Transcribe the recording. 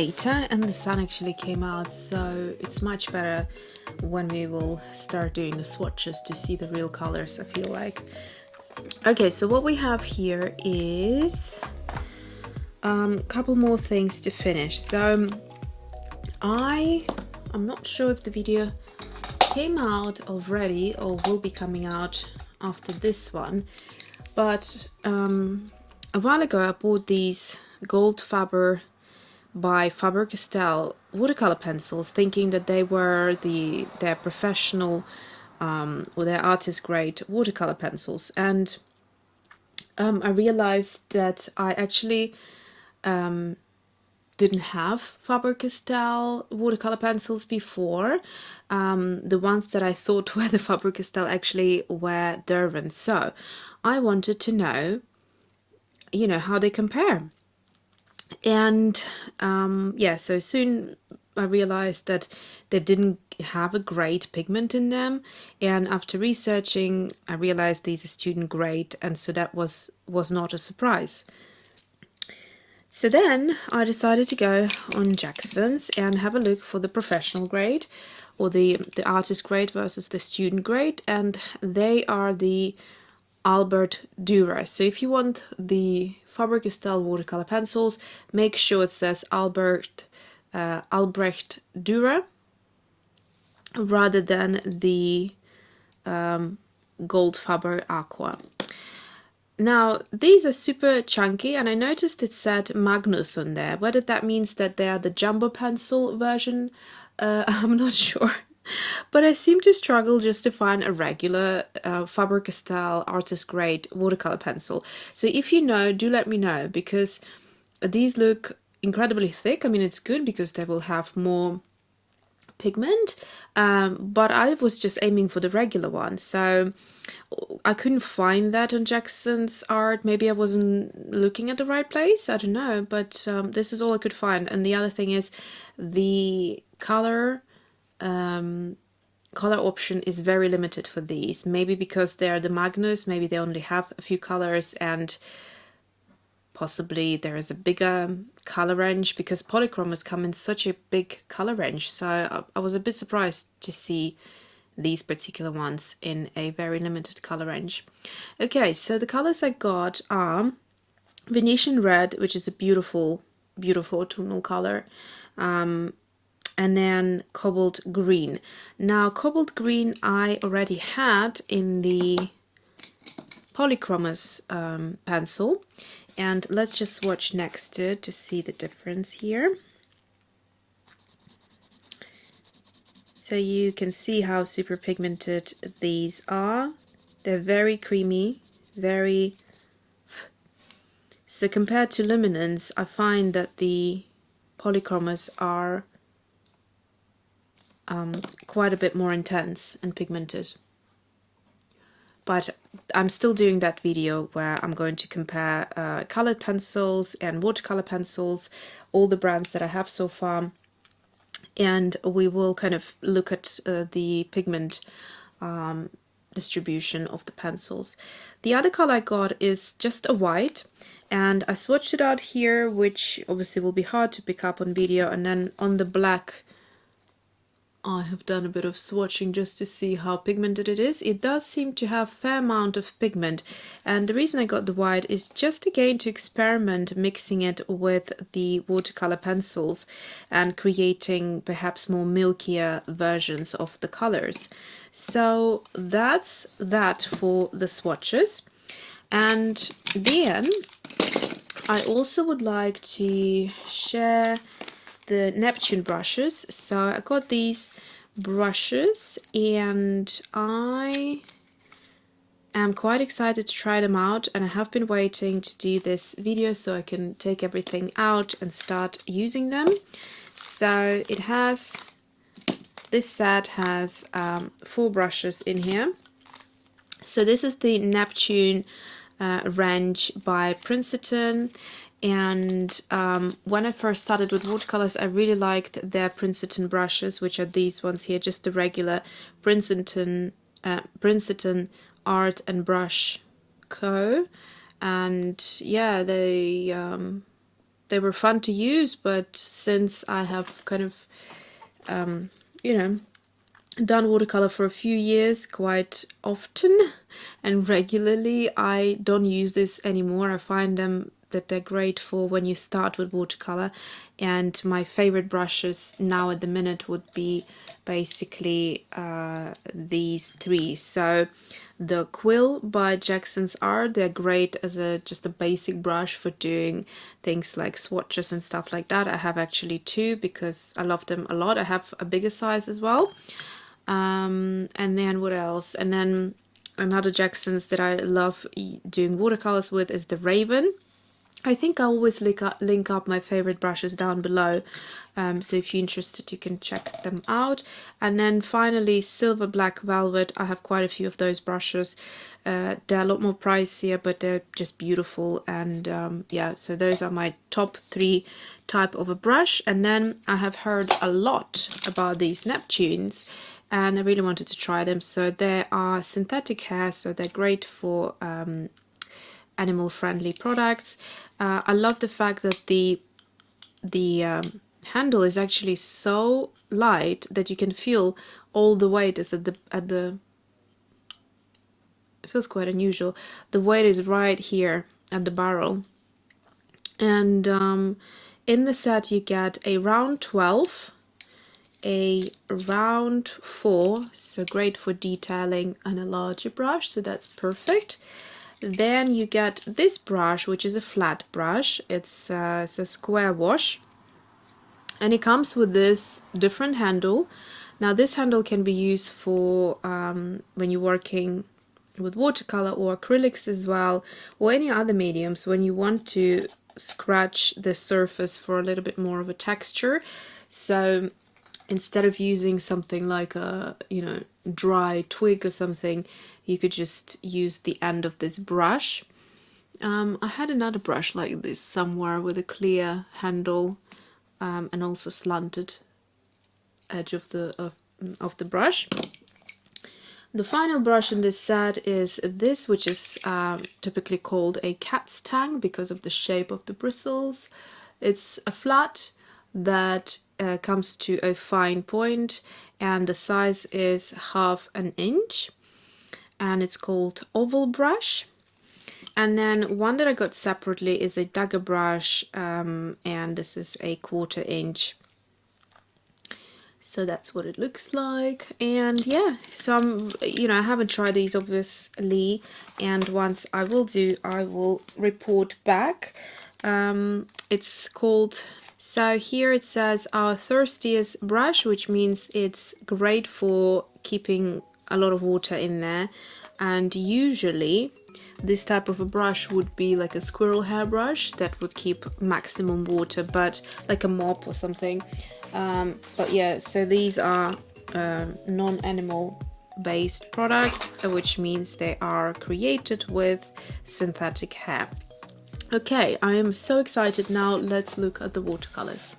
later and the sun actually came out, so it's much better when we will start doing the swatches to see the real colors, I feel like. Okay, so what we have here is a couple more things to finish. So I'm not sure if the video came out already or will be coming out after this one, but a while ago I bought these gold Faber by Faber Castell watercolor pencils, thinking that they were their professional or their artist grade watercolor pencils, and I realized that I actually didn't have Faber Castell watercolor pencils before. The ones that I thought were the Faber Castell actually were Derwent. So I wanted to know, you know, how they compare. And yeah, so soon I realized that they didn't have a great pigment in them, and after researching I realized these are student grade, and so that was not a surprise. So then I decided to go on Jackson's and have a look for the professional grade, or the artist grade versus the student grade, and they are the Albrecht Dürer. So if you want the Faber Castell watercolor pencils, make sure it says Albrecht Dürer rather than the gold Faber Aqua. Now these are super chunky, and I noticed it said Magnus on there. Whether that means that they are the jumbo pencil version, I'm not sure. But I seem to struggle just to find a regular Faber Castell artist grade watercolor pencil. So if you know, do let me know, because these look incredibly thick. I mean, it's good because they will have more pigment, but I was just aiming for the regular one, so I couldn't find that on Jackson's Art. Maybe I wasn't looking at the right place, I don't know, but this is all I could find. And the other thing is the color option is very limited for these, maybe because they are the Magnus, maybe they only have a few colors, and possibly there is a bigger color range because polychromos come in such a big color range. So I was a bit surprised to see these particular ones in a very limited color range. Okay, so the colors I got are Venetian Red, which is a beautiful, beautiful autumnal color, and then Cobalt Green. Now, Cobalt Green I already had in the Polychromos pencil, and let's just swatch next to it to see the difference here. So you can see how super pigmented these are. They're very creamy, very... So compared to Luminance, I find that the Polychromos are quite a bit more intense and pigmented. But I'm still doing that video where I'm going to compare colored pencils and watercolor pencils, all the brands that I have so far, and we will kind of look at the pigment distribution of the pencils. The other color I got is just a white, and I swatched it out here, which obviously will be hard to pick up on video, and then on the black I have done a bit of swatching just to see how pigmented it is. It does seem to have a fair amount of pigment, and the reason I got the white is just again to experiment mixing it with the watercolor pencils and creating perhaps more milkier versions of the colors. So that's that for the swatches. And then I also would like to share the Neptune brushes. So I got these brushes and I am quite excited to try them out, and I have been waiting to do this video so I can take everything out and start using them. So it has, this set has 4 brushes in here. So this is the Neptune range by Princeton, and when I first started with watercolors I really liked their Princeton brushes, which are these ones here, just the regular Princeton Art and Brush Co. And yeah, they they were fun to use, but since I have kind of, you know, done watercolor for a few years quite often and regularly, I don't use this anymore. I find that they're great for when you start with watercolor, and my favorite brushes now at the minute would be basically these three. So the Quill by Jackson's Art, they're great as just a basic brush for doing things like swatches and stuff like that. I have actually two because I love them a lot. I have a bigger size as well. And then what else? And then another Jackson's that I love doing watercolors with is the Raven. I think I always link up my favorite brushes down below, so if you're interested you can check them out. And then finally Silver Black Velvet. I have quite a few of those brushes. They're a lot more pricier, but they're just beautiful. And yeah, so those are my top three type of a brush. And then I have heard a lot about these Neptunes, and I really wanted to try them. So they are synthetic hair, so they're great for animal-friendly products. I love the fact that the handle is actually so light that you can feel all the weight is at the. It feels quite unusual. The weight is right here at the barrel, and in the set you get a round 12, a round 4, so great for detailing, and a larger brush, so that's perfect. Then you get this brush, which is a flat brush. It's a square wash, and it comes with this different handle. Now this handle can be used for when you're working with watercolor or acrylics as well, or any other mediums when you want to scratch the surface for a little bit more of a texture. So instead of using something like a, you know, dry twig or something, you could just use the end of this brush. I had another brush like this somewhere with a clear handle and also slanted edge of the brush. The final brush in this set is this, which is typically called a cat's tongue because of the shape of the bristles. It's a flat that comes to a fine point, and the size is 1/2 inch, and it's called Oval Brush. And then one that I got separately is a Dagger Brush, and this is a 1/4 inch. So that's what it looks like. And yeah, so I haven't tried these obviously, and once I will do, I will report back. It's called, so here it says our thirstiest brush, which means it's great for keeping a lot of water in there. And usually this type of a brush would be like a squirrel hair brush that would keep maximum water, but like a mop or something. But yeah, so these are non-animal based product, which means they are created with synthetic hair. Okay, I am so excited now. Let's look at the watercolors.